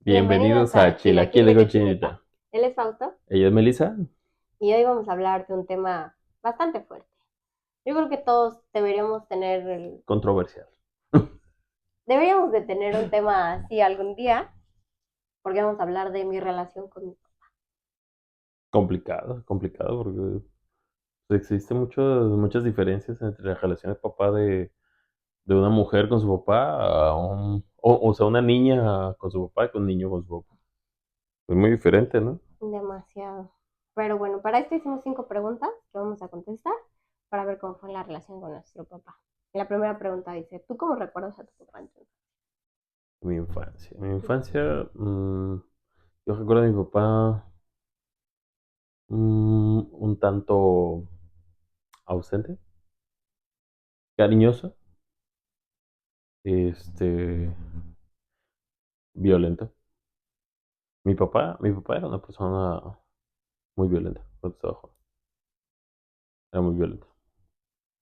Bienvenidos Bienvenidos a a Chilaquil Chilaquiles de Cochinita. Cochinita. Él es Fausto Ella es Melissa. y hoy vamos a hablar de un tema bastante fuerte. Yo creo que todos Controversial. deberíamos de tener un tema así algún día, porque vamos a hablar de mi relación con mi papá. Complicado, complicado porque existen muchas diferencias entre la relación de papá de una mujer con su papá o sea, una niña con su papá y con un niño con su papá. Es muy diferente, ¿no? Demasiado. Pero bueno, para esto hicimos 5 preguntas que vamos a contestar para ver cómo fue la relación con nuestro papá. La primera pregunta dice, ¿tú cómo recuerdas a tu papá entonces? Mi infancia. Mi infancia, yo recuerdo a mi papá un tanto ausente, cariñoso, este, violento. Mi papá era una persona muy violenta cuando estaba joven. Era muy violento.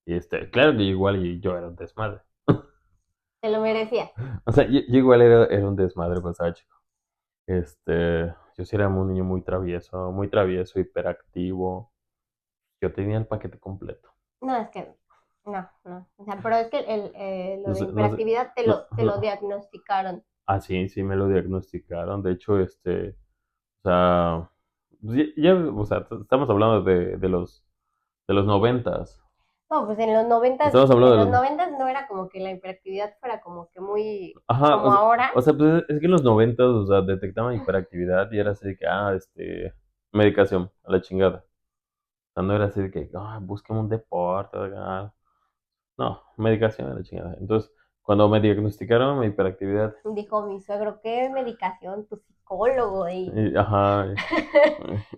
Y claro que igual yo era un desmadre. Te lo merecía. O sea, yo igual era un desmadre cuando estaba chico. Yo sí era un niño muy travieso, hiperactivo. Yo tenía el paquete completo. No, es que, no, no. O sea, pero es que lo No de sé, no sé, hiperactividad no, te lo no. diagnosticaron. Ah, sí, sí me lo diagnosticaron. De hecho, o sea, pues o sea, estamos hablando de los noventas. No, pues Estamos hablando en de los los. noventas no era como que la hiperactividad fuera como que muy Ajá, como ahora. o sea, pues es que en los noventas, o sea, detectaban hiperactividad y era así de que, medicación, a la chingada. O sea, no era así de que, búsqueme un deporte, no, medicación a la chingada. Entonces, cuando me diagnosticaron mi hiperactividad, Dijo mi suegro, ¿qué medicación? Tu psicólogo y ajá,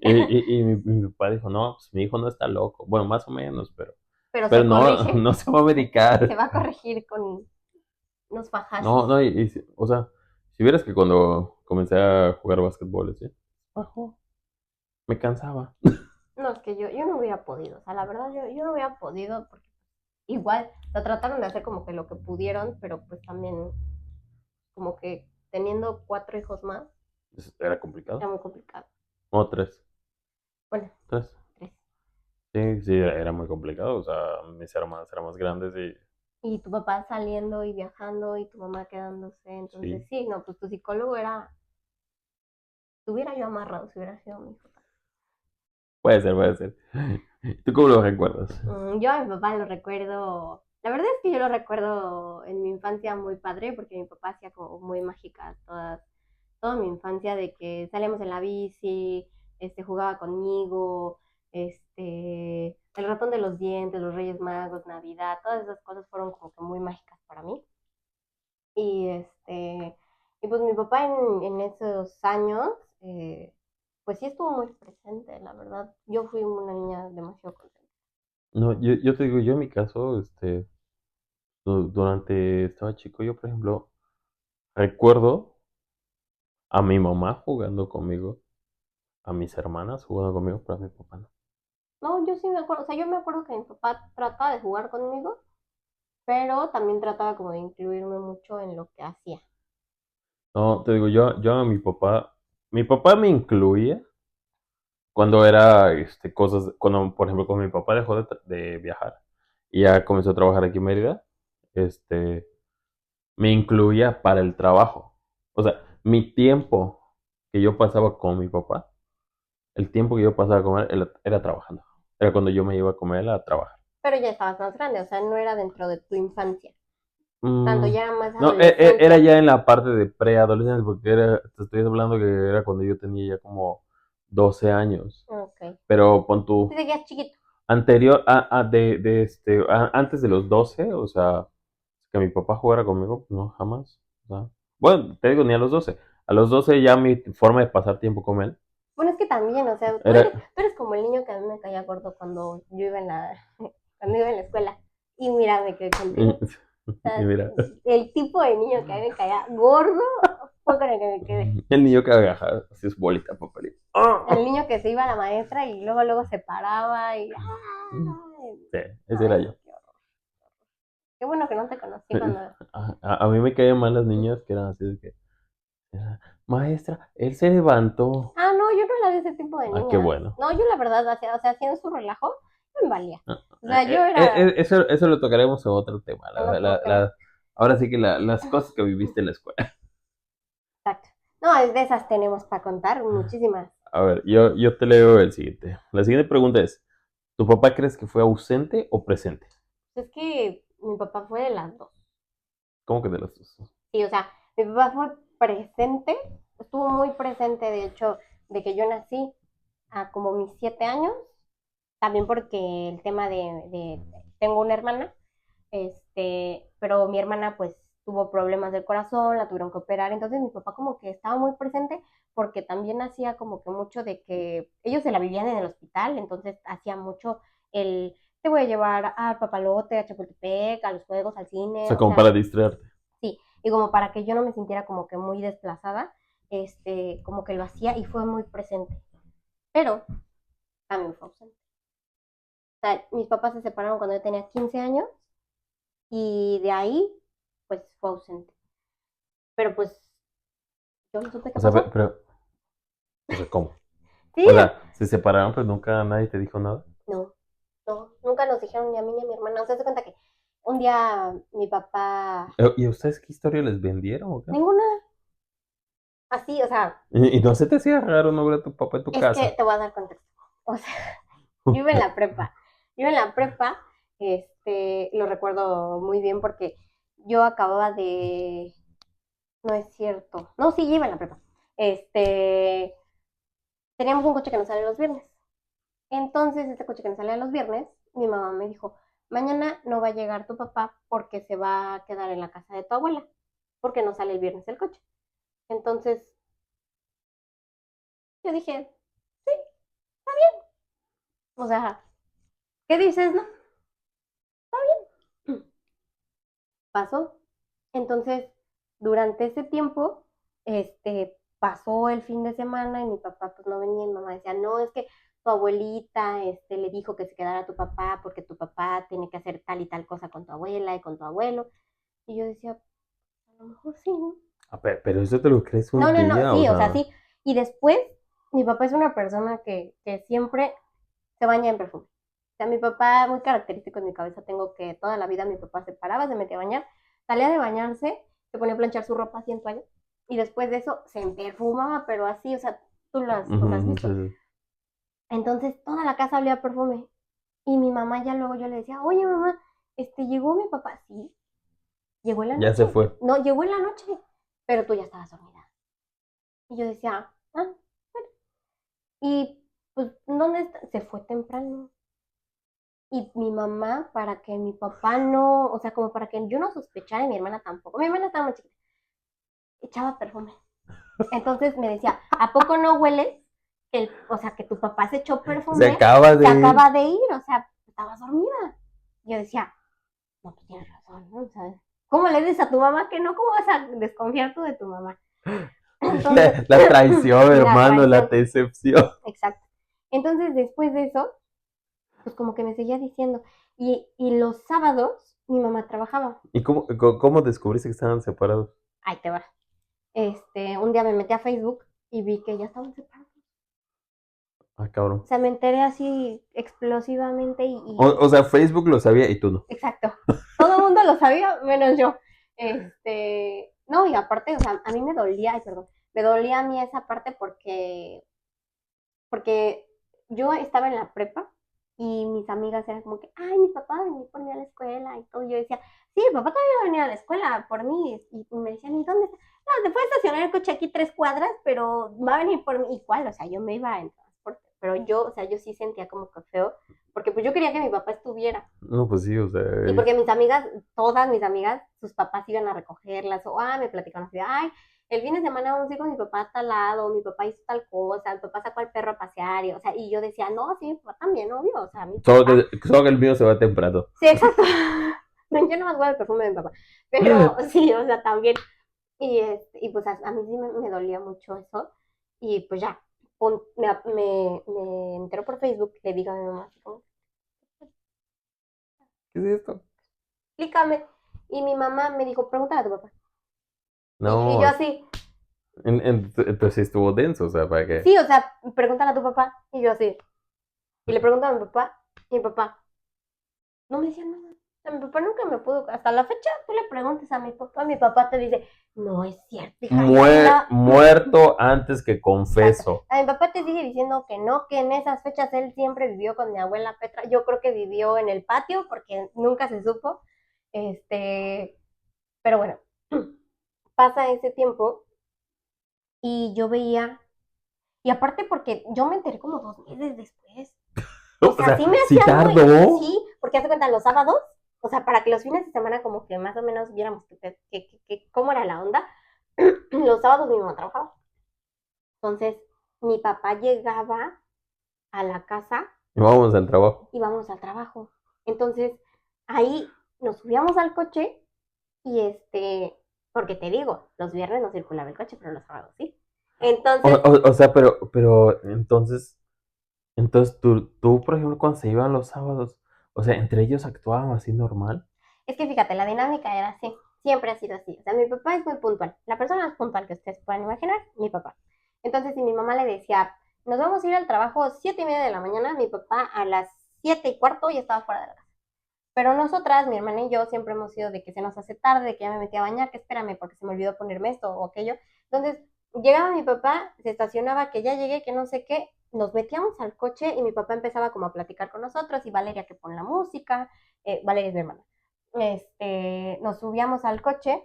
y mi papá dijo, no, pues mi hijo no está loco. Bueno, más o menos, pero, pero pero se no, corrige, no se va a se medicar. va a corregir con unos fajazos. No, no, o sea, si vieras que cuando comencé a jugar básquetbol, ¿sí? Bajo, me cansaba. No, es que yo no hubiera podido, o sea, la verdad yo no hubiera podido porque igual lo trataron de hacer como que lo que pudieron, pero pues también como que teniendo 4 hijos más Era era complicado. muy complicado. O tres. Bueno, Tres. 3. Sí, sí, era muy complicado. O sea, mis hermanas eran más grandes y Y tu papá saliendo y viajando y tu mamá quedándose. Entonces, sí. sí, no, pues tu psicólogo era, tuviera yo amarrado si hubiera sido mi hijo. Puede ser, puede ser. ¿Tú cómo lo recuerdas? Yo a mi papá lo recuerdo, la verdad es que yo lo recuerdo en mi infancia muy padre porque mi papá hacía como muy mágicas toda mi infancia de que salíamos en la bici, jugaba conmigo, el ratón de los dientes, los Reyes Magos, Navidad, todas esas cosas fueron como que muy mágicas para mí. Y y pues mi papá en esos años, pues sí estuvo muy presente, la verdad. Yo fui una niña demasiado contenta. No, yo te digo, yo en mi caso, durante estaba chico, yo por ejemplo, recuerdo a mi mamá jugando conmigo, a mis hermanas jugando conmigo, pero a mi papá no. No, yo sí me acuerdo, o sea, yo me acuerdo que mi papá trataba de jugar conmigo, pero también trataba como de incluirme mucho en lo que hacía. No, te digo, yo a mi papá me incluía cuando era, cuando, por ejemplo, cuando mi papá dejó de viajar y ya comenzó a trabajar aquí en Mérida, este, me incluía para el trabajo. O sea, mi tiempo que yo pasaba con mi papá, el tiempo que yo pasaba con él era trabajando. Era cuando yo me iba con él a trabajar. Pero ya estabas más grande, o sea, no era dentro de tu infancia, tanto Mm, ya era más no, era adolescencia. ya en la parte de preadolescencia, porque te estoy hablando que era cuando yo tenía ya como 12 años. Ok. Pero pon Sí, tú, seguías chiquito. anterior, antes de los 12, o sea, que mi papá jugara conmigo, no, jamás. O sea, bueno, te digo, ni a los 12. A los 12 ya mi forma de pasar tiempo con él Bueno, es que también, o sea, era. tú eres como el niño que a mí me caía gordo cuando yo iba cuando iba en la escuela. Y mira, me quedé contigo. O Y sea, mira, el tipo de niño que a mí me caía gordo fue con el que me quedé. el niño que agaja, así es bolita, papelito. El niño que se iba a la maestra y luego se paraba y ¡ay! Sí, ese era Ay, yo. no, qué horror. Qué bueno que no te conocí cuando... A mí me caían mal las niñas que eran así de que, Maestra, él se levantó. Ah, no, yo no era de ese tipo de Ah, qué niñas. bueno. No, yo la verdad, hacía, o sea, haciendo su relajo, me valía. Ah, O sea, yo era, eso lo tocaremos en otro tema. en otro tema. Ahora sí que las cosas que viviste en la escuela. Exacto. No, de esas tenemos para contar muchísimas. A ver, yo te leo el siguiente. La siguiente pregunta es, ¿tu papá crees que fue ausente o presente? Es que mi papá fue de las dos. ¿Cómo que de las dos? Sí, o sea, mi papá fue presente, estuvo muy presente, de hecho, de que yo nací a como mis 7 años, también porque el tema tengo una hermana, pero mi hermana pues tuvo problemas del corazón, la tuvieron que operar, entonces mi papá como que estaba muy presente porque también hacía como que mucho de que ellos se la vivían en el hospital, entonces hacía mucho el, te voy a llevar al Papalote, a Chapultepec, a los juegos, al O cine, sea, o como sea, para distraerte. sí, y como para que yo no me sintiera como que muy desplazada, como que lo hacía y fue muy presente, pero también fue ausente. O sea, mis papás se separaron cuando yo tenía 15 años y de ahí, pues fue ausente. Pero pues yo no supe qué O sea, pasó. o sea, ¿cómo? Sí, O sea, se separaron, pero nunca nadie te dijo nada. no, no, nunca nos dijeron ni a mí ni a mi hermana. O sea, se cuenta que un día mi papá, ¿Y a ustedes qué historia les vendieron o qué? ninguna, así, o sea, ¿Y no se te hacía raro no ver a tu papá en tu es que casa? te voy a dar contexto. O sea, yo iba en la prepa, yo iba en la prepa, lo recuerdo muy bien porque yo acababa de, no es cierto, no, sí, yo iba en la prepa. Teníamos un coche que nos sale los viernes. Entonces, este coche que nos salía los viernes, mi mamá me dijo, mañana no va a llegar tu papá porque se va a quedar en la casa de tu abuela, porque no sale el viernes el coche. Entonces, yo dije, o sea, ¿qué dices, no? Pasó. Entonces, durante ese tiempo, pasó el fin de semana y mi papá pues no venía y mi mamá decía, no, es que tu abuelita, le dijo que se quedara tu papá porque tu papá tiene que hacer tal y tal cosa con tu abuela y con tu abuelo. Y yo decía, a lo mejor sí, ¿no? Ah, pero eso te lo crees No, un no, no, día, o sí, o sea, sea. sí. Y después, mi papá es una persona que siempre se baña en perfume. O sea, mi papá, muy característico en mi cabeza, tengo que toda la vida mi papá se paraba, se metía a bañar, salía de bañarse, se ponía a planchar su ropa así en toalla, y después de eso se perfumaba, pero así, o sea, tú lo has Ujú, sí, visto. sí. Entonces, toda la casa olía a perfume. Y mi mamá ya luego yo le decía, oye mamá, llegó mi papá, sí, llegó en la Ya se noche, fue. no, llegó en la noche, pero tú ya estabas dormida. Y yo decía, ah, bueno. Y pues, ¿dónde está? Se fue temprano. Y mi mamá, para que mi papá no, o sea, como para que yo no sospechara y mi hermana tampoco, mi hermana estaba muy chiquita, echaba perfume. Entonces me decía, ¿a poco no hueles? O sea, que tu papá se echó Se perfume, acaba se de ir. acaba de ir, o sea, estabas dormida. Yo decía, no, pues tienes razón, ¿no? O sea, ¿cómo le dices a tu mamá que no? ¿Cómo vas a desconfiar tú de tu mamá? Entonces, La traición, la hermano, la traición, decepción. exacto. Entonces, después de eso, pues como que me seguía diciendo. Y los sábados mi mamá trabajaba. ¿Y cómo descubriste que estaban separados? Ahí te va. Un día me metí a Facebook y vi que ya estaban separados. Ah, O cabrón. sea, me enteré así explosivamente O sea, Facebook lo sabía y tú no. exacto. Todo el mundo lo sabía, menos yo. No, y aparte, o sea, a mí me dolía, ay, perdón, me dolía a mí esa parte porque yo estaba en la prepa y mis amigas eran como que, ay, mi papá va a venir por mí a la escuela y todo. Y yo decía, sí, mi papá todavía va a venir a la escuela por mí. Y me decían, ¿y dónde está? No, te puede estacionar el coche aquí 3 cuadras, pero va a venir por mí. ¿Y cuál? O sea, yo me iba en transporte. Pero yo, o sea, yo sí sentía como que feo, porque pues yo quería que mi papá estuviera. No, pues sí, o sea. Y porque mis amigas, todas mis amigas, sus papás iban a recogerlas, o me platicaban así, ay, el fin de semana vamos a ir con mi papá a tal lado, mi papá hizo tal cosa, mi papá sacó al perro a pasear, o sea, y yo decía, no, sí, mi papá también, obvio, o sea, mi papá. Solo que el mío se va temprano. Sí, exacto. No, yo no más voy al perfume de mi papá, pero sí, o sea, también. Y pues a mí sí me dolía mucho eso, y pues ya, me enteró por Facebook, le digo a mi mamá, así como, ¿Qué es esto? explícame. Y mi mamá me dijo, pregúntale a tu papá. Y yo No, así, Entonces sí estuvo denso, o sea, para que... Sí, o sea, pregúntale a tu papá. Y yo así. Y le pregunto a mi papá. Y mi papá no me decía nada. O sea, mi papá nunca me pudo. Hasta la fecha, tú le preguntas a mi papá te dice, no es cierto, hija, ya anda. Muerto antes que Exacto. confeso. A mi papá te sigue diciendo que no, que en esas fechas él siempre vivió con mi abuela Petra. Yo creo que vivió en el patio porque nunca se supo. Este, pero bueno, pasa ese tiempo y yo veía, y aparte porque yo me enteré como 2 meses después. O O sea, sí sea, me si hacía muy, tardó. sí, porque hace cuenta los sábados, o sea, para que los fines de semana como que más o menos viéramos cómo era la onda, los sábados mi mamá trabajaba. Entonces, mi papá llegaba a la casa Vamos al trabajo. y vamos al trabajo. Entonces, ahí nos subíamos al coche y porque te digo, los viernes no circulaba el coche, pero los sábados sí. Entonces, O sea, pero entonces tú, por ejemplo, cuando se iban los sábados, o sea, entre ellos actuaban así normal. es que fíjate, la dinámica era así, siempre ha sido así. O sea, mi papá es muy puntual, la persona más puntual que ustedes puedan imaginar, mi papá. Entonces, si mi mamá le decía, nos vamos a ir al trabajo 7:30 de la mañana, mi papá a las 7:15 ya estaba fuera de la casa. Pero nosotras, mi hermana y yo, siempre hemos sido de que se nos hace tarde, de que ya me metí a bañar, que espérame porque se me olvidó ponerme esto o aquello. Entonces, llegaba mi papá, se estacionaba, que ya llegué, que no sé qué, nos metíamos al coche y mi papá empezaba como a platicar con nosotros y Valeria que pone la música, Valeria es mi hermana. Nos subíamos al coche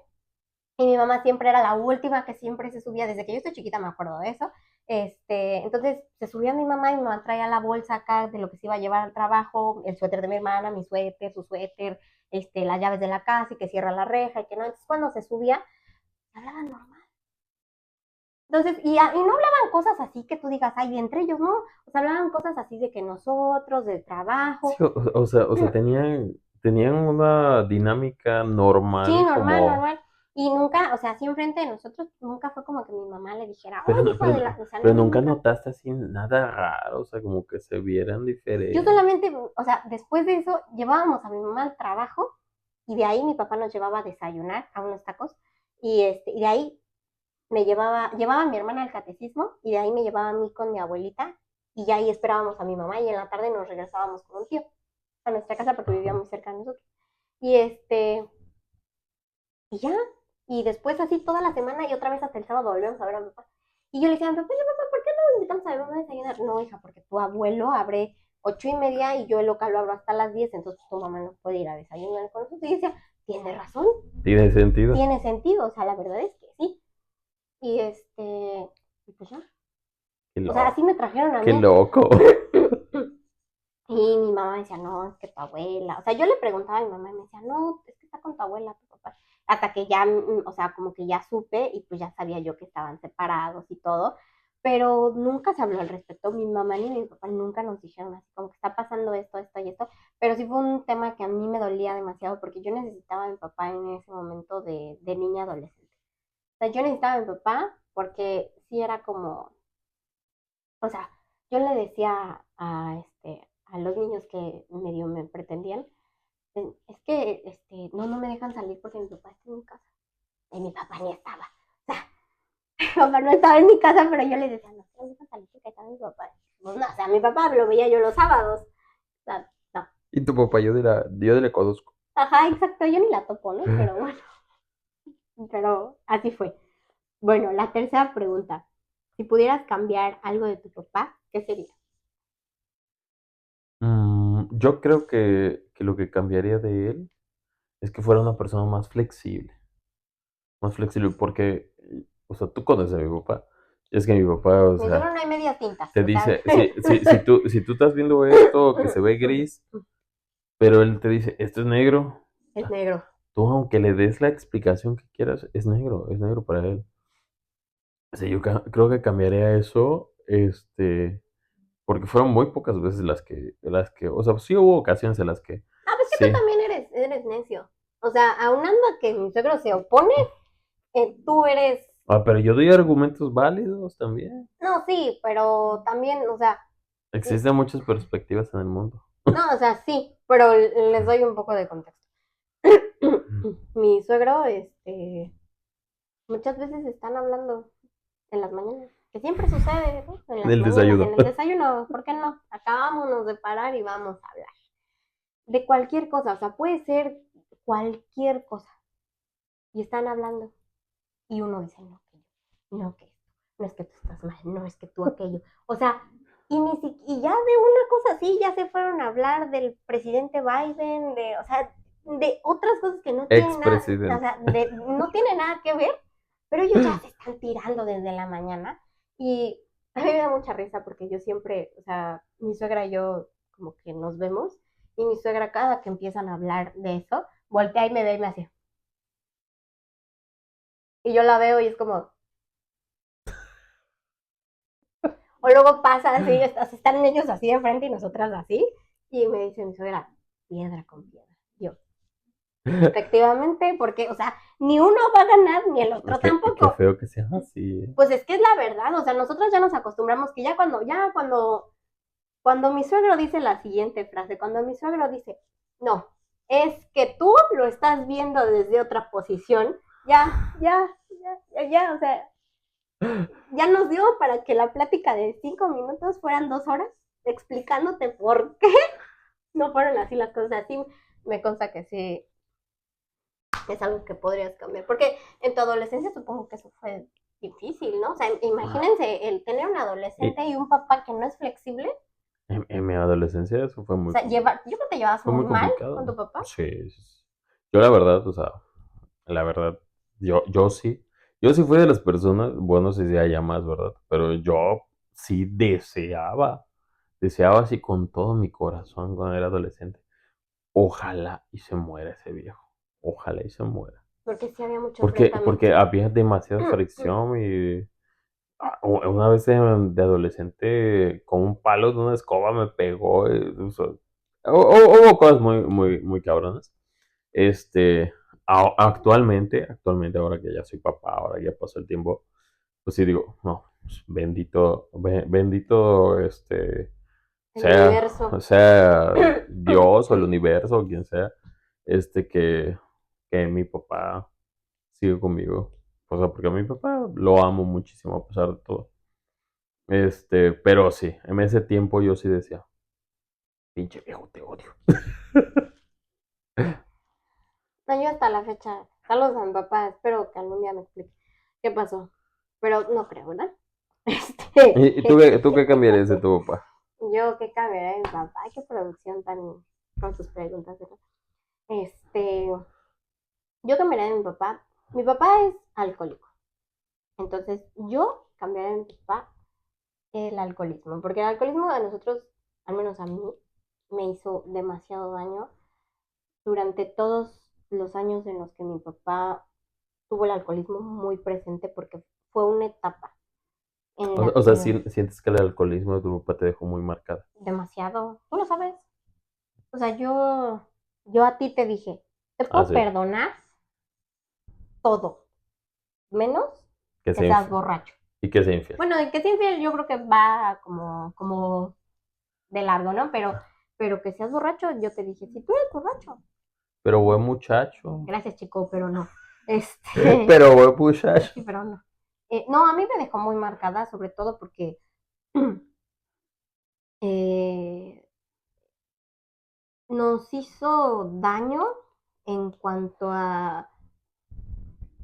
y mi mamá siempre era la última que siempre se subía, desde que yo estoy chiquita me acuerdo de eso. Entonces se subía mi mamá y mi mamá traía la bolsa acá de lo que se iba a llevar al trabajo, el suéter de mi hermana, mi suéter, su suéter, las llaves de la casa y que cierra la reja y que no. Entonces cuando se subía, hablaban normal. Entonces, y no hablaban cosas así que tú digas, ay, entre ellos, no. O sea, hablaban cosas así de que nosotros, del Sí, trabajo. o sea, tenían una dinámica Sí, normal normal, como... normal. Y nunca, o sea, así enfrente de nosotros, nunca fue como que mi mamá le dijera, Pero, oye, hijo de la, o sea, pero no, nunca nunca. notaste así nada raro, o sea, como que se vieran Yo diferentes. solamente, o sea, después de eso, llevábamos a mi mamá al trabajo y de ahí mi papá nos llevaba a desayunar a unos tacos y de ahí llevaba a mi hermana al catecismo y de ahí me llevaba a mí con mi abuelita y ya ahí esperábamos a mi mamá y en la tarde nos regresábamos con un tío a nuestra casa porque vivía Ajá. muy cerca de nosotros. Y y ya, y después así toda la semana y otra vez hasta el sábado volvemos a ver a mi papá. Y yo le decía a mi papá, oye, papá, ¿por qué no invitamos a mi mamá a desayunar? No, hija, porque tu abuelo abre 8:30 y yo el local lo abro hasta las 10, entonces tu mamá no puede ir a desayunar con nosotros. Y yo decía, tiene razón, ¿Tiene sentido? tiene sentido, o sea, la verdad es que sí. Y y pues ya, Qué o sea, así loco. me trajeron a Qué mí. loco. Y mi mamá me decía, no, es que tu abuela. O sea, yo le preguntaba a mi mamá y me decía, no, es que está con tu abuela, tu papá. Hasta que ya, o sea, como que ya supe y pues ya sabía yo que estaban separados y todo. Pero nunca se habló al respecto. Mi mamá ni mi papá nunca nos dijeron así como que está pasando esto, esto y esto. Pero sí fue un tema que a mí me dolía demasiado porque yo necesitaba a mi papá en ese momento de niña adolescente. O sea, yo necesitaba a mi papá porque sí era como, o sea, yo le decía a los niños que medio me pretendían, es que no me dejan salir porque mi papá está en mi casa. Y mi papá ni estaba. O sea, mi papá no estaba en mi casa, pero yo le decía, no, no me dejan salir porque está mi papá. Pues no, o sea, mi papá lo veía yo los sábados. O sea, no. Y tu papá, yo le conozco. Ajá, exacto, yo ni la topo, ¿no? Pero bueno, pero así fue. Bueno, la tercera pregunta. Si pudieras cambiar algo de tu papá, ¿qué sería? Yo creo que lo que cambiaría de él es que fuera una persona más flexible, porque, o sea, tú conoces a mi papá, es que mi papá, o Mi suegro sea, no hay medias tintas, te o sea, dice, si tú estás viendo esto, que se ve gris, pero él te dice, esto es negro, es negro. tú aunque le des la explicación que quieras, es negro para él. O sea, yo creo que cambiaría eso, porque fueron muy pocas veces las que, o sea, sí hubo ocasiones en las que, Ah, pues que tú sí. también eres necio. O sea, aunando a que mi suegro se opone, tú eres. Pero yo doy argumentos válidos también. No, sí, pero también, o sea, Existen muchas perspectivas en el mundo. no, o sea, sí, pero les doy un poco de contexto. Mi suegro, muchas veces están hablando. en las mañanas, que siempre sucede, ¿no? En En las el mañanas, desayuno. en el desayuno, ¿por qué no? Acabámonos de parar y vamos a hablar de cualquier cosa, o sea, puede ser cualquier cosa, y están hablando, y uno dice, no, que yo, no, que esto, no es que tú estás mal, no es que tú aquello, o sea, y ya de una cosa así, ya se fueron a hablar del presidente Biden, de, o sea, de otras cosas que no tienen nada, o Expresidente. sea, no tiene nada que ver, pero ellos ya se están tirando desde la mañana, y a mí me da mucha risa porque yo siempre, o sea, mi suegra y yo como que nos vemos, y mi suegra cada que empiezan a hablar de eso, voltea y me ve y me hace, y yo la veo y es como, o luego pasa así, están ellos así de frente y nosotras así, y me dice mi suegra, piedra con piedra. Yo, efectivamente, porque, o sea, ni uno va a ganar ni el otro Qué tampoco. feo que sea así. Pues es que es la verdad, o sea, nosotros ya nos acostumbramos que cuando mi suegro dice la siguiente frase, cuando mi suegro dice, no, es que tú lo estás viendo desde otra posición, o sea, ya nos dio para que la plática de 5 minutos fueran 2 horas explicándote por qué no fueron así las cosas. Así me consta que sí es algo que podrías cambiar. Porque en tu adolescencia supongo que eso fue difícil, ¿no? O sea, imagínense el tener un Y adolescente y un papá que no es flexible. en mi adolescencia eso fue O muy sea, yo creo que te llevas fue muy muy mal con tu complicado. papá. Sí, sí, sí. Yo la verdad, o sea, la verdad, yo sí. Yo sí fui de las personas, bueno, no sé si haya más, ¿verdad? Pero yo sí deseaba así con todo mi corazón cuando era adolescente. Ojalá y se muera ese viejo. Ojalá y se muera. Porque sí había mucho enfrentamiento. Porque había demasiada fricción y una vez de adolescente con un palo de una escoba me pegó. O sea, hubo cosas muy cabronas. Este, actualmente, ahora que ya soy papá, ahora que ya pasó el tiempo, pues sí digo, no, pues bendito, El universo. sea Dios o el universo o quien sea, que mi papá sigue conmigo. O sea, porque a mi papá lo amo muchísimo a pesar de todo. Pero sí, en ese tiempo yo sí decía, pinche viejo, te odio. No, yo hasta la fecha, saludos a mi papá, espero que algún día me explique qué pasó. Pero no creo, ¿verdad? ¿Y tú qué cambiarías de tu papá? Yo qué cambiaré de mi papá. Ay, qué producción tan con sus preguntas, ¿verdad? Este, yo cambiaré de mi papá. Mi papá es alcohólico. Entonces, yo cambiaré de mi papá el alcoholismo. Porque el alcoholismo a nosotros, al menos a mí, me hizo demasiado daño durante todos los años en los que mi papá tuvo el alcoholismo muy presente porque fue una etapa en la O sea, que sientes que el alcoholismo de tu papá te dejó muy marcada. demasiado, tú lo sabes, o sea, yo a ti te dije, te Ah, puedo sí. perdonar todo, menos Que que sea seas infiel. borracho. Y que sea infiel. Bueno, de que seas infiel yo creo que va como de largo, ¿no? Pero que seas borracho, yo te dije, si tú eres borracho, Pero buen muchacho. gracias chico, pero no. Este, Pero buen muchacho. sí, pero no. No, a mí me dejó muy marcada, sobre todo porque eh, nos hizo daño en cuanto a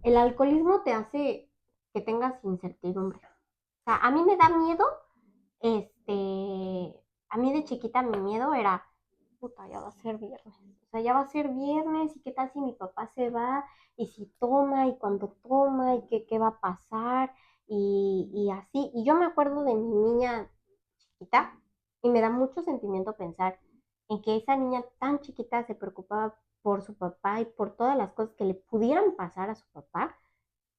el alcoholismo te hace que tengas incertidumbre. O sea, a mí me da miedo, a mí de chiquita mi miedo era, puta, ya va a ser viernes. O sea, ya va a ser viernes y qué tal si mi papá se va y si toma y cuando toma y qué va a pasar y así. Y yo me acuerdo de mi niña chiquita y me da mucho sentimiento pensar en que esa niña tan chiquita se preocupaba por su papá y por todas las cosas que le pudieran pasar a su papá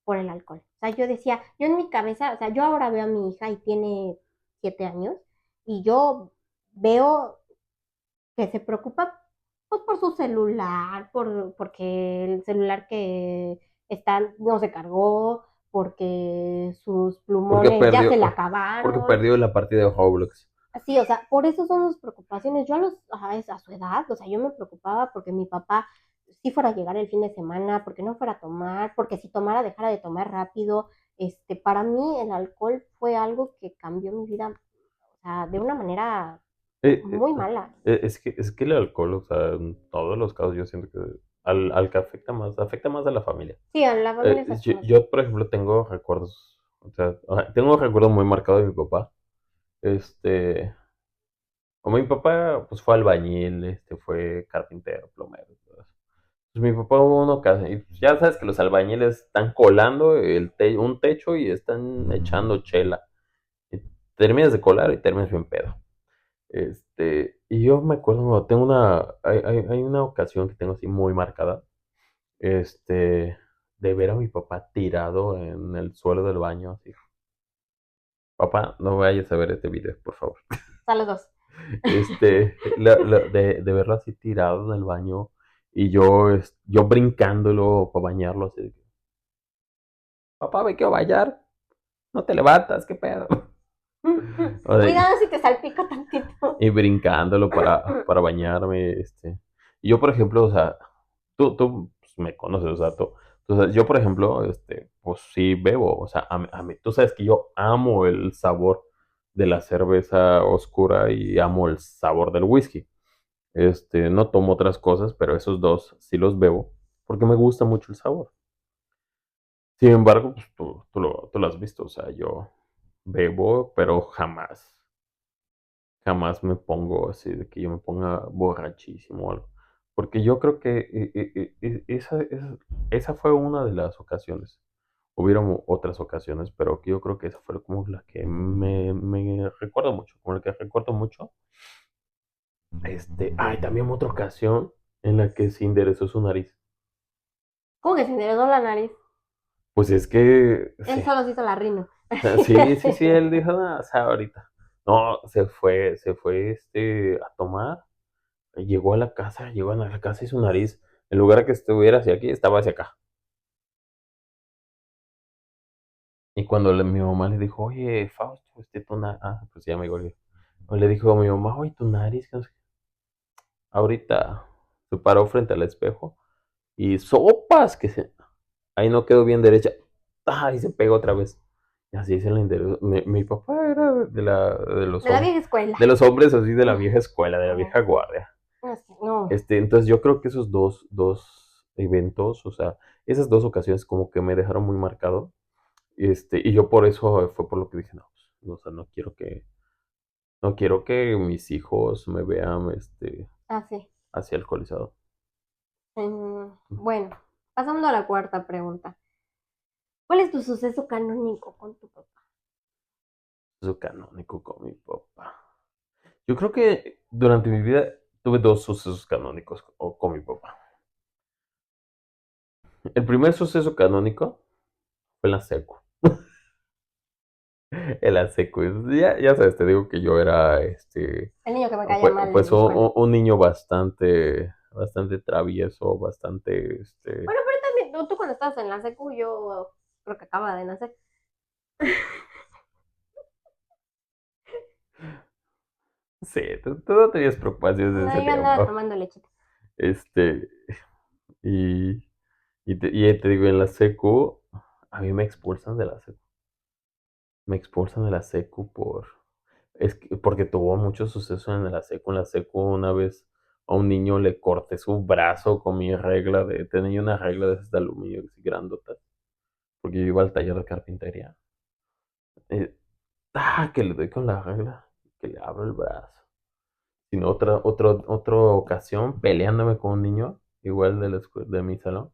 por el alcohol. O sea, yo decía, yo en mi cabeza, o sea, yo ahora veo a mi hija y tiene 7 años y yo veo que se preocupa pues por su celular, porque el celular que está no se cargó, porque sus Porque plumones ya perdió, se le porque acabaron. perdió la partida de Roblox. Así, o sea, por eso son sus preocupaciones. Yo a su edad, o sea, yo me preocupaba porque mi papá sí fuera a llegar el fin de semana, porque no fuera a tomar, porque si tomara dejara de tomar rápido, para mí el alcohol fue algo que cambió mi vida, o sea, de una manera Eh, eh, muy mala. es que el alcohol, o sea, en todos los casos yo siento que al que afecta más a la familia. Sí, a la familia es Yo, más. yo, por ejemplo, tengo recuerdos, o sea, tengo recuerdos muy marcados de mi papá. Este, Como mi papá, pues fue albañil, fue carpintero, plomero, todo eso. Pues mi papá hubo una ocasión, y pues ya sabes que los albañiles están colando un techo y están echando chela. Y terminas de colar y terminas bien pedo. Y yo me acuerdo, hay una ocasión que tengo así muy marcada, este, de ver a mi papá tirado en el suelo del baño, así. Papá, no vayas a ver este video, por favor. Saludos. De verlo así tirado en el baño y yo brincándolo para bañarlo así de que, papá, me quiero bañar, no te levantas, qué pedo. O de- Cuidado si te salpico tantito. y brincándolo para bañarme, Y yo, por ejemplo, o sea, tú pues, me conoces, o sea, yo, por ejemplo, pues sí bebo, o sea, tú sabes que yo amo el sabor de la cerveza oscura y amo el sabor del whisky. No tomo otras cosas, pero esos dos sí los bebo porque me gusta mucho el sabor. Sin embargo, pues tú lo has visto, o sea, yo bebo, pero jamás me pongo así de que yo me ponga borrachísimo o algo. Porque yo creo que esa fue una de las ocasiones. Hubieron otras ocasiones, pero que yo creo que esa fue como la que me recuerdo mucho, como la que recuerdo mucho. También otra ocasión en la que se enderezó su nariz. ¿Cómo que se enderezó la nariz? Pues es que, Él sí, solo se hizo la rino. sí, él dijo, "No, o sea, ahorita. No, se fue, a tomar, llegó a la casa y su nariz, en lugar de que estuviera hacia aquí, estaba hacia acá. Y cuando mi mamá le dijo, oye, Fausto, pues ya me Gregorio. Le dijo a mi mamá, oye, tu nariz, que no sé qué". Ahorita se paró frente al espejo y sopas, ahí no quedó bien derecha. Y se pegó otra vez. Y así se le enderezó. Mi papá era De la vieja escuela. de los hombres así de la vieja escuela, de la vieja guardia. No, no. Entonces yo creo que esos dos eventos, o sea, esas dos ocasiones como que me dejaron muy marcado. Y yo por eso fue por lo que dije, no, pues, o sea, no quiero que mis hijos me vean, Ah, sí. así alcoholizado. Bueno, pasando a la cuarta pregunta. ¿Cuál es tu suceso canónico con tu papá? Eso canónico con mi papá. Yo creo que durante mi vida tuve dos sucesos canónicos con mi papá. El primer suceso canónico fue en la secu. En la secu. Ya sabes, te digo que yo era, El niño que me caía mal en pues la escuela. un niño bastante travieso, bastante, Bueno, pero también, tú cuando estabas en la secu, yo creo que acaba de nacer. sí, tú no tenías preocupaciones de No, ese yo andaba tiempo. tomando lechita. Este, y, y te digo, en la secu, a mí me expulsan de la secu. Me expulsan de la secu porque tuvo mucho suceso en la secu. En la secu una vez a un niño le corté su brazo con mi regla tenía una regla de esas de aluminio así grandota, porque yo iba al taller de carpintería. Eh, que le doy con la regla, que le abro el brazo. Sino otra ocasión peleándome con un niño, igual de mi salón,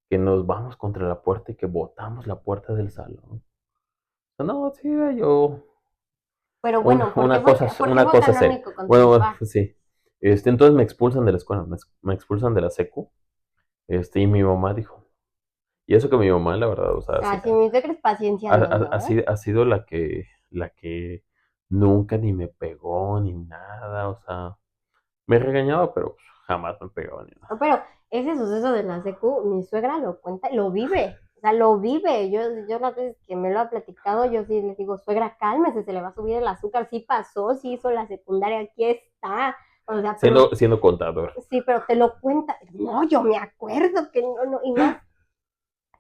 que nos vamos contra la puerta y que botamos la puerta del salón. No, sí, era yo. Pero Una, bueno, una cosa, por qué una fue cosa seria. canónico con tu Bueno, bueno, papá? sí. Entonces me expulsan de la escuela, me expulsan de la secu. Y mi mamá dijo, y eso que mi mamá, la verdad, o sea, Ah, si mi suegra es paciencia andando, ¿eh? ha sido la que nunca ni me pegó ni nada, o sea, me regañaba, pero pues, jamás me pegaba ni nada. No, pero ese suceso de la secu, mi suegra lo cuenta, lo vive. O sea, lo vive. Yo las veces que me lo ha platicado, yo sí les digo, suegra, cálmese, se le va a subir el azúcar. Sí pasó, sí hizo la secundaria, aquí está. O sea, pero Siendo contador. sí, pero te lo cuenta. No, yo me acuerdo que no, no, y más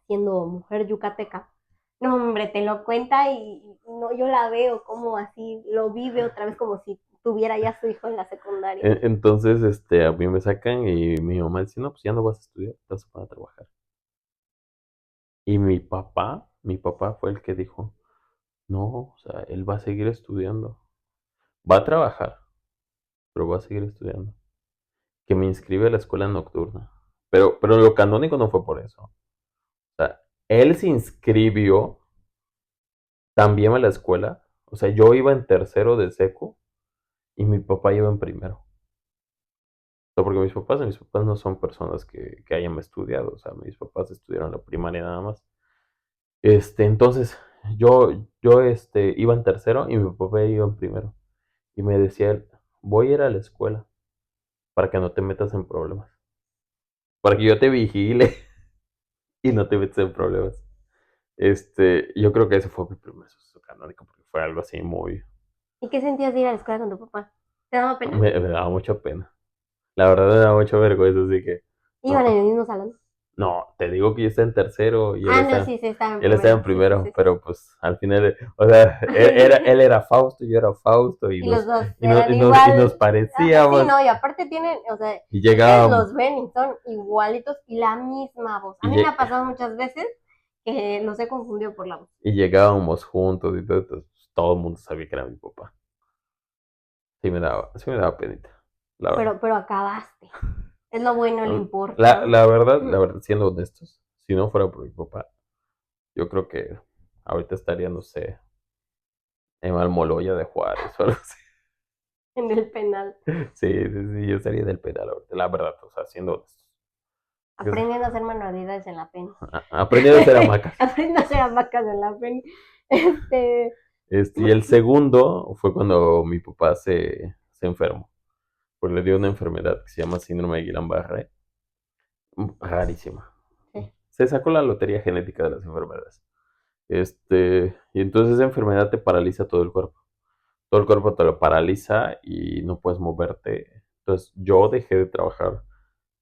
siendo mujer yucateca. No, hombre, te lo cuenta y no, yo la veo como así, lo vive otra vez como si tuviera ya su hijo en la secundaria. Entonces, a mí me sacan y mi mamá dice, no, pues ya no vas a estudiar, te vas a poner a trabajar. Y mi papá fue el que dijo, no, o sea, él va a seguir estudiando. Va a trabajar, pero va a seguir estudiando. Que me inscribe a la escuela nocturna. Pero lo canónico no fue por eso. O sea, él se inscribió también a la escuela. O sea, yo iba en tercero de seco y mi papá iba en primero. O sea, porque mis papás no son personas que hayan estudiado. O sea, mis papás estudiaron la primaria nada más. Entonces, yo iba en tercero y mi papá iba en primero. Y me decía él, voy a ir a la escuela para que no te metas en problemas. Para que yo te vigile y no te metas en problemas. Yo creo que ese fue mi primer suceso canónico porque fue algo así muy... ¿Y qué sentías de ir a la escuela con tu papá? ¿Te daba pena? Me daba mucha pena. La verdad me daba mucha vergüenza, así que... No, Iban en el mismo salón. no, te digo que yo estaba en tercero y Ah, no, sí, sí, estaba en él estaba en primero. Sí, sí, primero, sí, sí. pero pues al final, o sea, él era Fausto, yo era Fausto Y los dos y eran y nos igual. Sí, parecíamos no, y aparte tienen, o sea, y ustedes llegábamos los ven y son igualitos y la misma voz. A y, mí me lle- ha pasado muchas veces que los he confundido por la voz. y llegábamos juntos y todo, entonces, todo el mundo sabía que era mi papá. Sí me daba penita, la verdad. Pero acabaste. Es lo bueno, lo La, importante. la verdad, la verdad, siendo honestos, si no fuera por mi papá, yo creo que ahorita estaría, no sé, en Almoloya de Juárez o algo así. En el penal. Sí, sí, sí, yo estaría en el penal ahorita, la verdad, o sea, siendo honestos. Porque, Aprendiendo a hacer manualidades en la PEN. aprendiendo a hacer hamacas. Aprendiendo a hacer hamacas en la PEN. Este, Y el segundo fue cuando mi papá se enfermó, porque le dio una enfermedad que se llama síndrome de Guillain-Barré, rarísima. sí. Se sacó la lotería genética de las enfermedades. Y entonces esa enfermedad te paraliza todo el cuerpo. Todo el cuerpo te lo paraliza y no puedes moverte. Entonces yo dejé de trabajar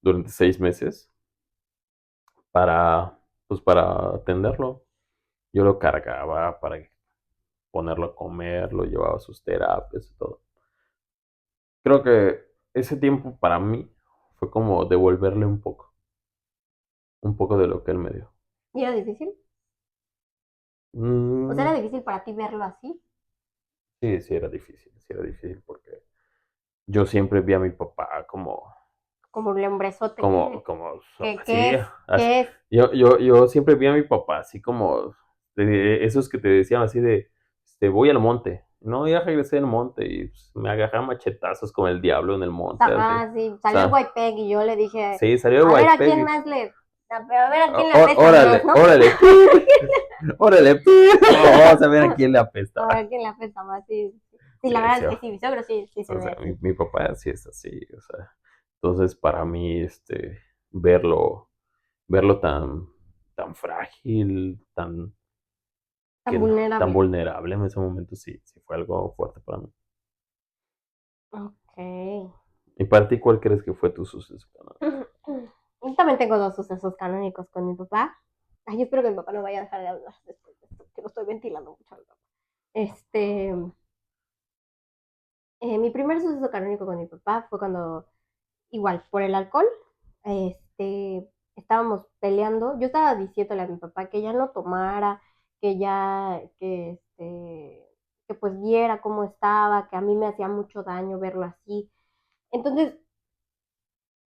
durante 6 meses para atenderlo. Yo lo cargaba para ponerlo a comer, lo llevaba a sus terapias y todo. Creo que ese tiempo para mí fue como devolverle un poco de lo que él me dio. ¿Y era difícil? O sea, Mm, era difícil para ti verlo así, sí, sí era difícil porque yo siempre vi a mi papá como el hombrezote así, así. que es, Yo siempre vi a mi papá así como de esos que te decían así de, voy al monte. No, ya regresé al monte y pues, me agarré a machetazos con el diablo en el monte, así. ajá, sí, O salió el sea, white peg y yo le dije, sí, salió de a ver a quién Whitepeg. más a ver a quién le apesta más, Órale, ¿no? órale, órale, vamos a ver a quién le apesta. A ver a quién le apesta más, sí. Sí, la Sí, verdad sí, es que sí, mi suegro sí, sí se o ve sea, mi, así. mi papá sí es así, o sea. Entonces, para mí, verlo, verlo tan frágil, Tan tan vulnerable. vulnerable en ese momento, sí, sí fue algo fuerte para mí. Ok. ¿Y para ti cuál crees que fue tu suceso canónico? Yo también tengo dos sucesos canónicos con mi papá. Ay, yo espero que mi papá no vaya a dejar de hablar después de esto, que lo estoy ventilando mucho. Este, mi primer suceso canónico con mi papá fue cuando, igual, por el alcohol, estábamos peleando. Yo estaba diciéndole a mi papá que ya no tomara, que pues viera cómo estaba, que a mí me hacía mucho daño verlo así. Entonces,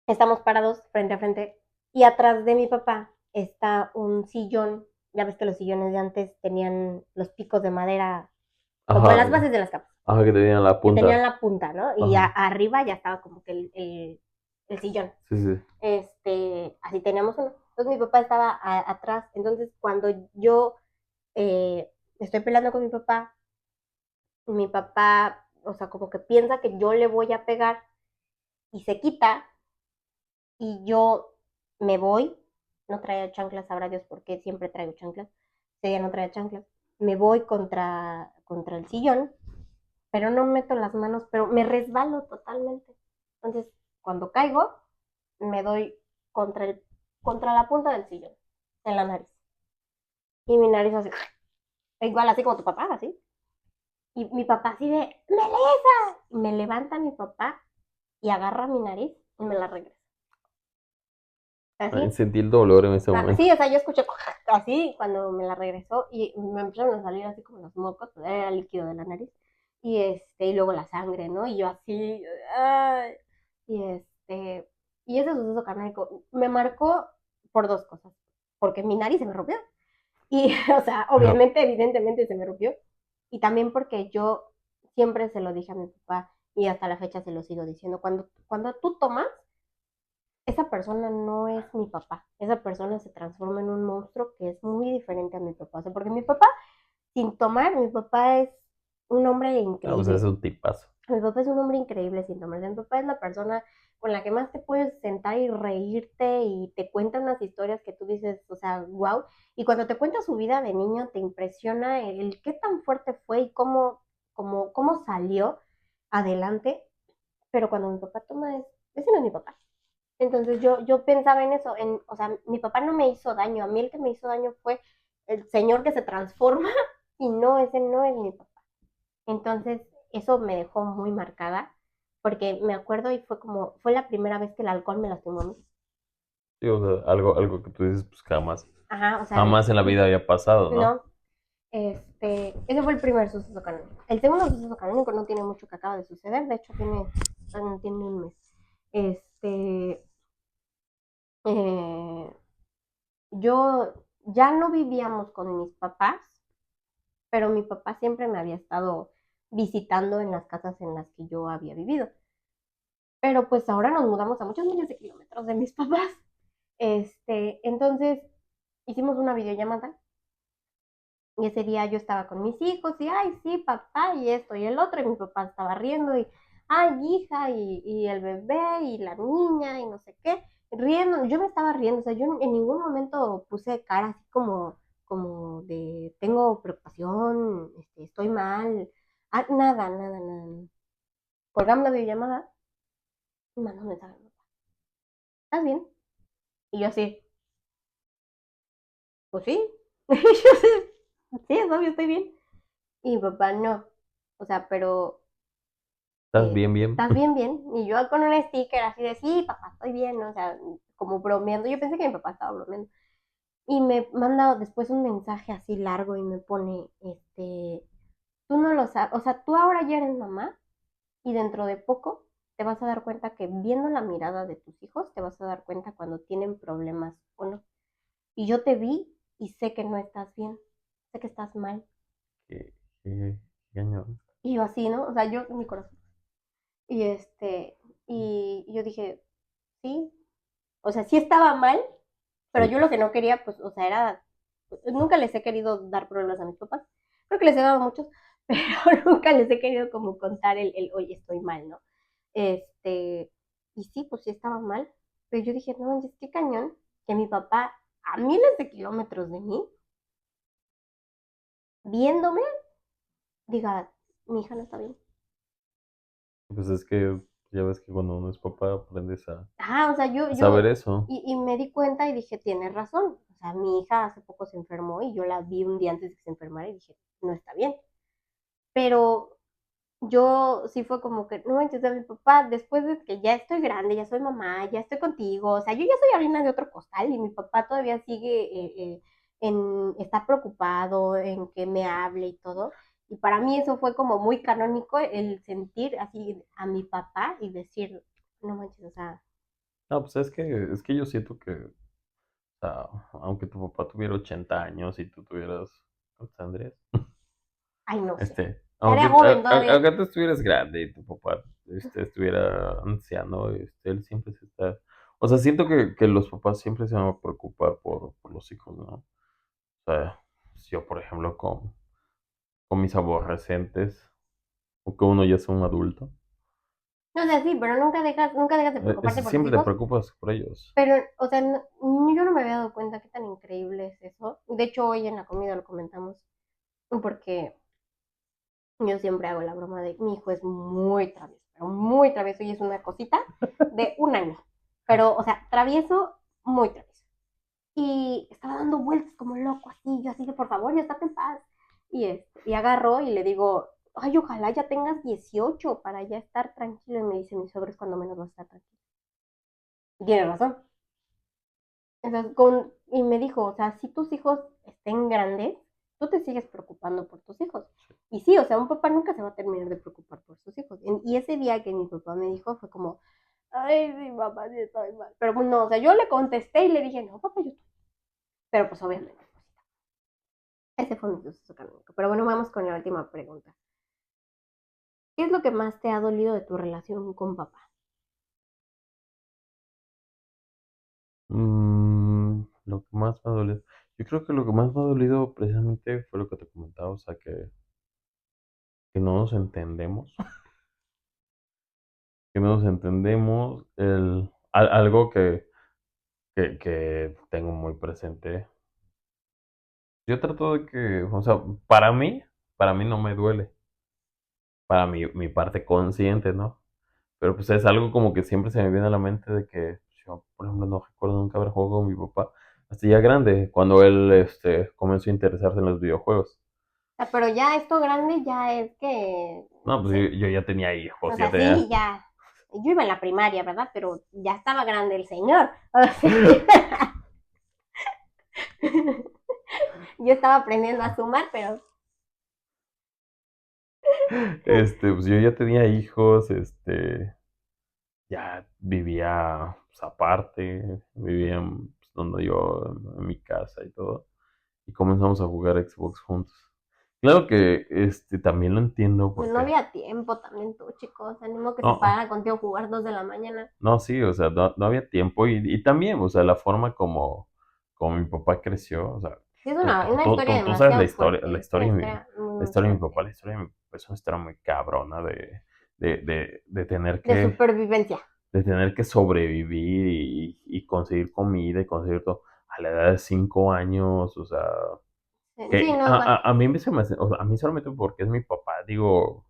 estamos parados frente a frente y atrás de mi papá está un sillón. Ya ves que los sillones de antes tenían los picos de madera como en las Ajá, bases de las camas, ajá, que tenían la que tenían punta. la punta, ¿no? Y Ajá, arriba ya estaba como que el sillón. sí, sí. Así teníamos uno. Entonces mi papá estaba atrás. Entonces cuando yo estoy peleando con mi papá, o sea, como que piensa que yo le voy a pegar y se quita y yo me voy. No traía chanclas, sabrá Dios por qué siempre traigo chanclas. Ese día no traía chanclas. Me voy contra el sillón, pero no meto las manos, pero me resbalo totalmente. Entonces, cuando caigo, me doy contra, contra la punta del sillón, en la nariz. Y mi nariz así, igual así como tu papá, así. Y mi papá así de, ¡Melissa! Y me levanta mi papá y agarra mi nariz y me la regresa. Ay, Así. sentí el dolor en ese momento. Sí, o sea, yo escuché así cuando me la regresó y me empezaron a salir así como los mocos, pues era el líquido de la nariz. Y luego la sangre, ¿no? Y yo así, ay, y y ese suceso canónico me marcó por dos cosas. Porque mi nariz se me rompió. Y, o sea, Pero, obviamente, evidentemente se me rompió. Y también porque yo siempre se lo dije a mi papá y hasta la fecha se lo sigo diciendo. Cuando tú tomas, esa persona no es mi papá. Esa persona se transforma en un monstruo que es muy diferente a mi papá. O sea, porque mi papá, sin tomar, mi papá es un hombre pues es increíble. un tipazo. Mi papá es un hombre increíble sin tomar. Mi papá es la persona con la que más te puedes sentar y reírte y te cuenta unas historias que tú dices, o sea, wow. Y cuando te cuenta su vida de niño, te impresiona el qué tan fuerte fue y cómo salió adelante. Pero cuando mi papá toma, ese no es mi papá. Entonces yo pensaba en eso, o sea, mi papá no me hizo daño, a mí el que me hizo daño fue el señor que se transforma y no, ese no es mi papá. Entonces eso me dejó muy marcada porque me acuerdo y fue la primera vez que el alcohol me lastimó a mí. Sí, o sea, algo que tú dices, pues jamás, Ajá, o sea, jamás en la vida había pasado, ¿no? no, ese fue el primer suceso canónico. El segundo suceso canónico no tiene mucho que acaba de suceder, de hecho tiene un mes. Este, eh, yo ya no vivíamos con mis papás, pero mi papá siempre me había estado visitando en las casas en las que yo había vivido. Pero pues ahora nos mudamos a muchos miles de kilómetros de mis papás. Entonces hicimos una videollamada y ese día yo estaba con mis hijos y, ay, sí, papá, y esto y el otro, y mi papá estaba riendo y, ay, hija, y el bebé y la niña y no sé qué, riendo, yo me estaba riendo, o sea, yo en ningún momento puse cara así como de, tengo preocupación, estoy mal, nada, nada, nada, nada. Colgamos la videollamada y mandó un mensaje, ¿estás bien? Y yo así, pues sí, y yo así, sí, es obvio, estoy bien. Y mi papá no, o sea, pero ¿Estás bien, bien? ¿estás bien, bien? Y yo con un sticker así de, sí, papá, estoy bien, ¿no? O sea, como bromeando. Yo pensé que mi papá estaba bromeando. Y me manda después un mensaje así largo y me pone, tú no lo sabes, o sea, tú ahora ya eres mamá y dentro de poco te vas a dar cuenta que viendo la mirada de tus hijos, te vas a dar cuenta cuando tienen problemas o no. Y yo te vi y sé que no estás bien, sé que estás mal. Qué, qué cañón. Y yo así, ¿no? O sea, yo, mi corazón. Y y yo dije, sí, o sea, sí estaba mal, pero Sí, yo pues, lo que no quería, pues, o sea, nunca les he querido dar problemas a mis papás. Creo que les he dado muchos, pero nunca les he querido como contar oye, estoy mal, ¿no? Este, y sí, pues sí estaba mal, pero yo dije, no, es que cañón, que mi papá, a miles de kilómetros de mí, viéndome, diga, mi hija no está bien. pues es que ya ves que cuando uno es papá aprendes O sea, a saber eso. y me di cuenta y dije, tienes razón. O sea, mi hija hace poco se enfermó y yo la vi un día antes de que se enfermara y dije, no está bien. Pero yo sí fue como que, no manches, a mi papá, después de que ya estoy grande, ya soy mamá, ya estoy contigo, o sea, yo ya soy harina de otro costal y mi papá todavía sigue está preocupado en que me hable y todo. Y para mí eso fue como muy canónico el sentir así a mi papá y decir, no manches, o sea, No, pues es que yo siento que, o sea, aunque tu papá tuviera 80 años y tú tuvieras, ¿cuántos tendrías? ay, no sé. Aunque, Estaría joven todavía. aunque tú estuvieras grande y tu papá estuviera anciano, él siempre se está... O sea, siento que los papás siempre se van a preocupar por los hijos, ¿no? O sea, yo, por ejemplo, con mis aborrecentes, o que uno ya es un adulto, No sé, sí, pero nunca dejas de preocuparte por tus siempre te hijos. preocupas por ellos. Pero, o sea, yo no me había dado cuenta qué tan increíble es eso. De hecho, hoy en la comida lo comentamos, porque yo siempre hago la broma de mi hijo es muy travieso, pero muy travieso y es una cosita de un año. Pero, o sea, travieso, muy travieso. Y estaba dando vueltas como loco así, yo así de por favor, ya estate en paz. y agarro y le digo, ay, ojalá ya tengas 18 para ya estar tranquilo. Y me dice, mi suegro es cuando menos va a estar tranquilo. Y tiene razón. Entonces, y me dijo, o sea, si tus hijos estén grandes, tú te sigues preocupando por tus hijos. Y sí, o sea, un papá nunca se va a terminar de preocupar por sus hijos. Y ese día que mi papá me dijo fue como, ay, sí, papá, sí estoy mal. Pero pues no, o sea, yo le contesté y le dije, no, papá, yo estoy. Pero pues obviamente, ese fue mi suceso canónico. Pero bueno, vamos con la última pregunta. ¿Qué es lo que más te ha dolido de tu relación con papá? Lo que más me ha dolido. Yo creo que lo que más me ha dolido precisamente fue lo que te comentaba, o sea, que no nos entendemos, que no nos entendemos. Algo que tengo muy presente. Yo trato de que, o sea, para mí no me duele, para mi parte consciente, ¿no? Pero pues es algo como que siempre se me viene a la mente de que yo, por ejemplo, no recuerdo nunca haber jugado con mi papá hasta ya grande, cuando él comenzó a interesarse en los videojuegos. O sea, pero ya esto grande ya es que, No, no pues sé, yo ya tenía o hijos, ya sea, sí, tenía... ya. Yo iba en la primaria, ¿verdad? Pero ya estaba grande el señor. O sea, yo estaba aprendiendo a sumar, pero Pues yo ya tenía hijos, ya vivía pues, aparte, vivía pues, donde yo, en mi casa y todo, y comenzamos a jugar Xbox juntos. Claro que también lo entiendo pues no porque, había tiempo también tú, chicos. Animo que se no, parara contigo a jugar 2 de la mañana. no, sí, o sea, no había tiempo y también, o sea, la forma como mi papá creció, o sea, Sí, es una historia tú sabes demasiado fuerte. Es una historia la muy historia de mi fuerte. papá, la historia de mi papá es una historia muy cabrona de tener De que supervivencia. sobrevivir y conseguir comida y conseguir todo a la edad de 5 años, o sea, Sí, que no, a mí se me hace, o sea, a mí solamente porque es mi papá, digo,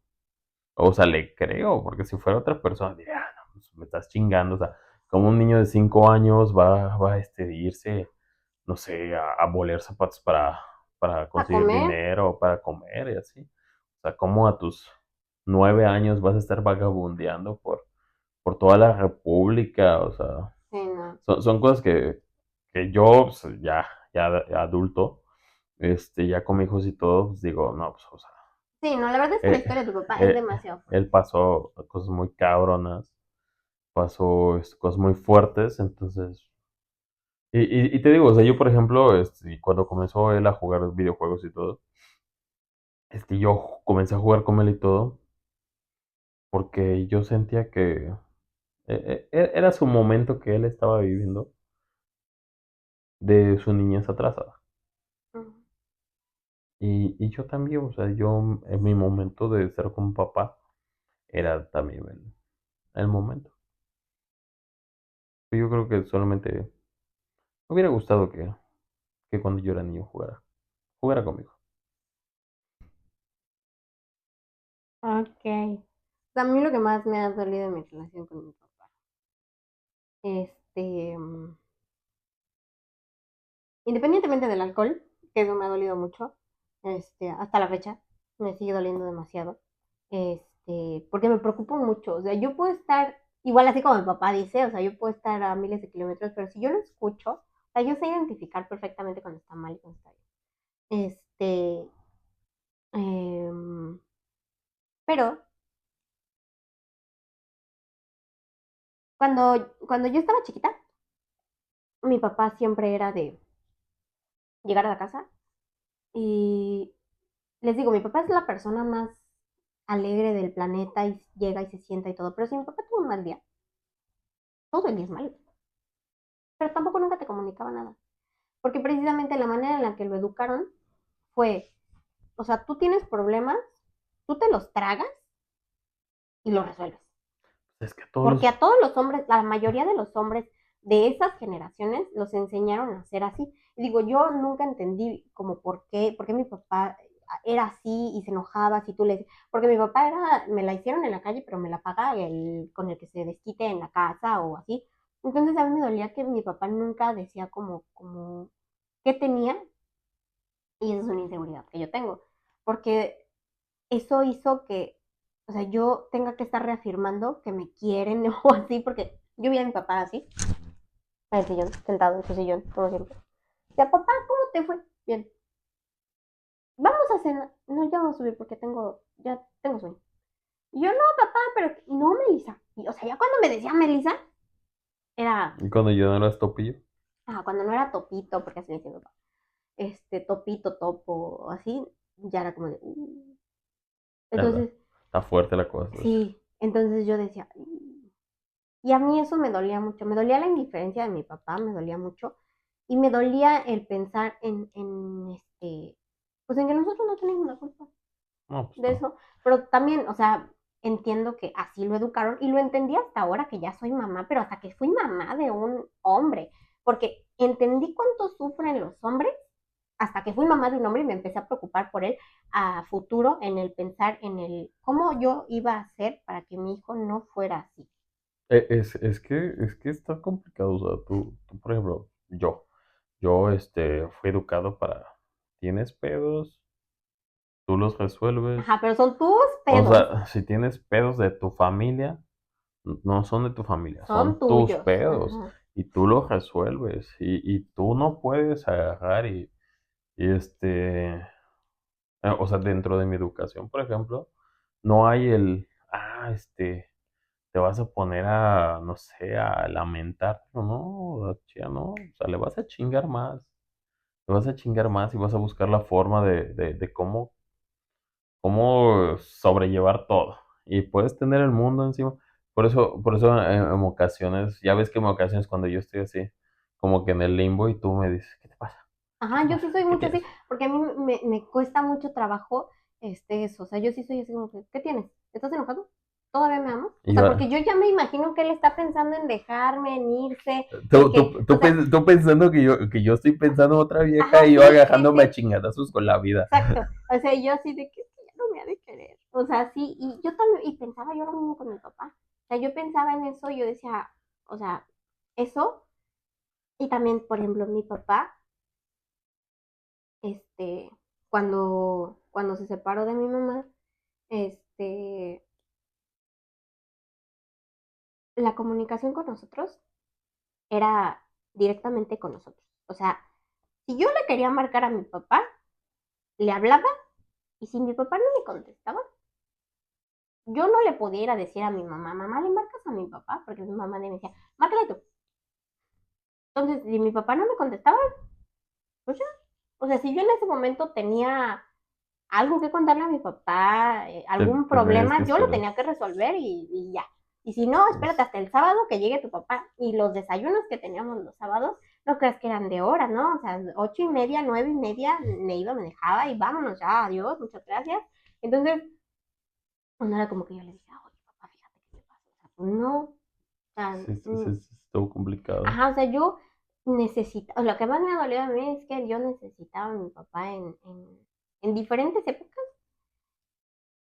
o sea, le creo, porque si fuera otra persona, diría, "Ah, no, pues, me estás chingando", o sea, como un niño de 5 años va a irse, no sé, a moler zapatos para a conseguir comer. dinero, para comer y así. O sea, como a tus 9 años vas a estar vagabundeando por toda la república, o sea, Sí, no. son cosas que yo, pues, ya adulto, ya con hijos y todo, pues digo, no, pues, o sea, Sí, no, la verdad es que la eh, historia de tu papá es eh, demasiado fuerte. él pasó cosas muy cabronas, pasó cosas muy fuertes, entonces, y te digo, o sea, yo por ejemplo, cuando comenzó él a jugar videojuegos y todo, yo comencé a jugar con él y todo, porque yo sentía que era su momento que él estaba viviendo de su niñez atrasada. Ujú. Y yo también, o sea, yo en mi momento de ser con papá era también el momento. Yo creo que solamente me hubiera gustado que cuando yo era niño jugara conmigo. Ok. A mí lo que más me ha dolido en mi relación con mi papá, este, independientemente del alcohol, que eso me ha dolido mucho, hasta la fecha, me sigue doliendo demasiado, porque me preocupo mucho, o sea, yo puedo estar, igual así como mi papá dice, o sea, yo puedo estar a miles de kilómetros, pero si yo lo escucho, o sea, yo sé identificar perfectamente cuando está mal y cuando está bien. Em, pero cuando yo estaba chiquita, mi papá siempre era de llegar a la casa y les digo, mi papá es la persona más alegre del planeta y llega y se sienta y todo, pero si mi papá tuvo un mal día, todo el día es malo, pero tampoco nunca te comunicaba nada, porque precisamente la manera en la que lo educaron fue, o sea, tú tienes problemas, tú te los tragas y los resuelves. Es que todos Porque a los... todos los hombres, la mayoría de los hombres de esas generaciones los enseñaron a ser así. Y digo, yo nunca entendí como por qué mi papá era así y se enojaba si tú le... Porque mi papá era, me la hicieron en la calle, pero me la paga con el que se desquite en la casa o así. Entonces a mí me dolía que mi papá nunca decía como qué tenía y esa es una inseguridad que yo tengo. porque eso hizo que, o sea, yo tenga que estar reafirmando que me quieren o así, porque yo vi a mi papá así, en el sillón, sentado en su sillón, como siempre. Ya, papá, ¿cómo te fue? Bien. Vamos a cenar. No, ya vamos a subir porque ya tengo sueño. Y yo, no, papá, pero no, Melissa. Y, o sea, ya cuando me decía Melissa, era, Y cuando yo no era topillo, cuando no era topito, porque así me decía mi papá, topito, topo, así, ya era como de, ya está, entonces, está fuerte la cosa. sí, entonces yo decía, y a mí eso me dolía mucho, me dolía la indiferencia de mi papá, me dolía mucho, y me dolía el pensar pues en que nosotros no teníamos la culpa No, pues de no. eso, pero también, o sea, entiendo que así lo educaron y lo entendí hasta ahora que ya soy mamá, pero hasta que fui mamá de un hombre, porque entendí cuánto sufren los hombres hasta que fui mamá de un hombre y me empecé a preocupar por él a futuro en el pensar en el cómo yo iba a hacer para que mi hijo no fuera así. Es que está complicado, o sea, tú, por ejemplo, yo fui educado para, tienes pedos, tú los Ajá, resuelves. pero son tus O pedos, sea, si tienes pedos de tu familia, no son de tu familia, son son tus tuyos. pedos Ajá. y tú los resuelves y tú no puedes agarrar y o sea, dentro de mi educación, por ejemplo, no hay te vas a poner a, no sé, a lamentar, no, ya no, o sea, le vas a chingar más, le vas a chingar más y vas a buscar la forma de cómo sobrellevar todo. Y puedes tener el mundo encima. Por eso en ocasiones, ya ves que en ocasiones cuando yo estoy así, como que en el limbo y tú me dices, ¿qué te pasa? ¿Qué Ajá, te yo sí pasa? soy ¿Qué mucho tienes? así, porque a mí me cuesta mucho trabajo eso, o sea, yo sí soy así como que, ¿qué tienes? ¿Estás enojado? ¿Todavía me amas? O Y sea, yo, porque yo ya me imagino que él está pensando en dejarme, en irse, en tú, que, tú, o tú, sea, pens- tú pensando que yo estoy pensando en otra vieja ajá, y yo sí, sí, agarrándome a sí, chingadazos con la vida. exacto. O sea, yo así de que es que ya no me ha de querer. O sea, sí, y yo también, y pensaba yo lo mismo con mi papá. O sea, yo pensaba en eso y yo decía, o sea, eso, y también, por ejemplo, mi papá, este, cuando se separó de mi mamá, este, la comunicación con nosotros era directamente con nosotros. O sea, si yo le quería marcar a mi papá, le hablaba y si mi papá no me contestaba, yo no le podía ir a decir a mi mamá, mamá, ¿le marcas a mi papá? Porque mi mamá me decía, márcale tú. Entonces, si mi papá no me contestaba, pues ya. O sea, si yo en ese momento tenía algo que contarle a mi papá, algún Tenías que problema, yo lo esperar. tenía que resolver y ya. Y si no, espérate Es- hasta el sábado que llegue tu papá. Y los desayunos que teníamos los sábados, no creas que eran de horas, ¿no? O sea, 8:30, 9:30, me iba, me dejaba y vámonos ya, adiós, muchas gracias. Entonces, pues no era como que yo le decía, oye, papá, fíjate qué me pasa. O sea, pues no, o sea, Sí, sí, sí, sí, estuvo complicado. ajá, o sea, yo necesitaba, lo que más me ha dolido a mí es que yo necesitaba a mi papá en diferentes épocas,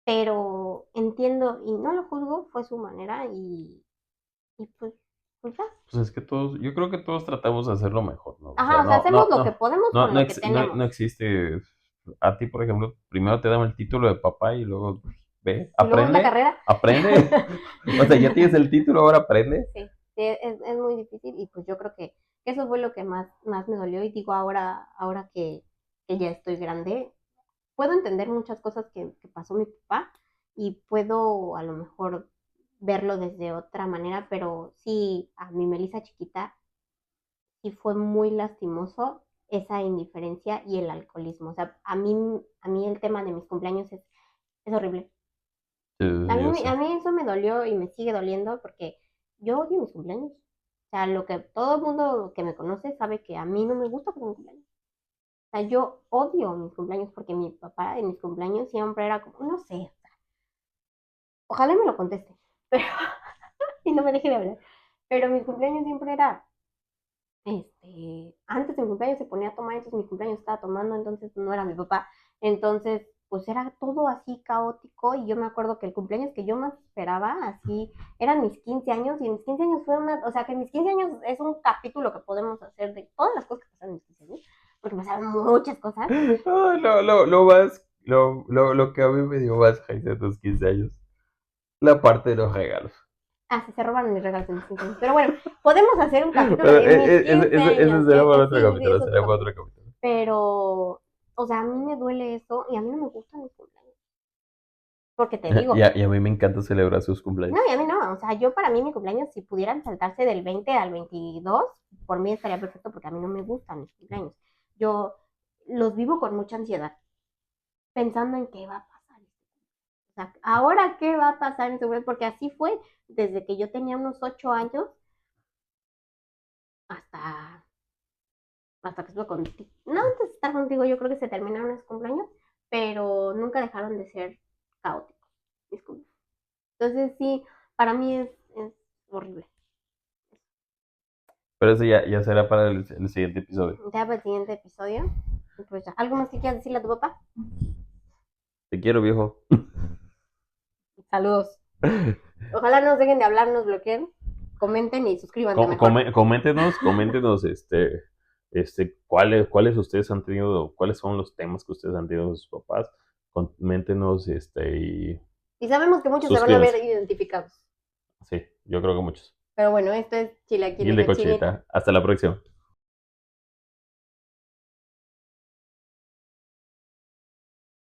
pero entiendo y no lo juzgo, fue su manera y pues ya. Pues es que todos, yo creo que todos tratamos de hacer lo mejor, ¿no? O sea, Ajá, o sea, no, hacemos no, lo que no, podemos no, con no, lo que tenemos. no existe. A ti, por ejemplo, primero te dan el título de papá y luego pues, ve, Y luego una aprende, carrera. aprende. O sea, ya tienes el título, ahora aprende. Sí, sí, es muy difícil y pues yo creo que eso fue lo que más me dolió y digo ahora que ya estoy grande, puedo entender muchas cosas que pasó mi papá y puedo a lo mejor verlo desde otra manera, pero sí, a mi Melissa chiquita sí fue muy lastimoso esa indiferencia y el alcoholismo. O sea, a mí el tema de mis cumpleaños es horrible. Sí, A sí, yo mí, sé. a mí eso me dolió y me sigue doliendo porque yo odio mis cumpleaños. O sea, lo que todo el mundo que me conoce sabe que a mí no me gusta un cumpleaños. O sea, yo odio mis cumpleaños porque mi papá en mis cumpleaños siempre era como, no sé, ojalá me lo conteste, pero, y no me deje de hablar. Pero mis cumpleaños siempre era, antes de mi cumpleaños se ponía a tomar, entonces mi cumpleaños estaba tomando, entonces no era mi papá. Entonces, pues era todo así caótico y yo me acuerdo que el cumpleaños que yo más esperaba, así, eran mis 15 años y mis 15 años fue o sea, que mis 15 años es un capítulo que podemos hacer de todas las cosas que pasaron en mis 15 años, porque pasaron muchas cosas. Ay, lo más. lo que a mí me dio más risa de tus 15 años, la parte de los regalos. Ah, sí, se robaron mis regalos en mis 15 años. Pero bueno, podemos hacer un capítulo Pero de mis 15 eso años. será para otro Sí, sí, capítulo, es otro será para otro capítulo. capítulo. Pero, o sea, a mí me duele eso y a mí no me gustan mis cumpleaños. Porque te digo, Y a mí me encanta celebrar sus no, y cumpleaños. a mí no. O sea, yo para mí mi cumpleaños, si pudieran saltarse del 20 al 22 por mí estaría perfecto porque a mí no me gustan mis cumpleaños. Yo los vivo con mucha ansiedad, pensando en qué va a pasar. O sea, ahora qué va a pasar en su cumpleaños, porque así fue desde que yo tenía unos 8 años hasta que estuve contigo. No, antes de estar contigo, yo creo que se terminaron los cumpleaños, pero nunca dejaron de ser caóticos, mis cumpleaños. Entonces, sí, para mí es horrible. Pero eso ya será para el siguiente episodio. Ya para el siguiente episodio, pues ya. ¿Algo más que quieras decirle a tu papá? Te quiero, viejo. Saludos. Ojalá no nos dejen de hablar, nos bloqueen. Comenten y suscríbanse mejor. Coméntenos, cuáles ustedes han tenido, cuáles son los temas que ustedes han tenido con sus papás. Coméntenos, y Y sabemos que muchos se van a ver suscríbanse. identificados. Sí, yo creo que muchos. Pero bueno, esto es Gil Chilaquiles de de Chinita. Cochita. Hasta la próxima.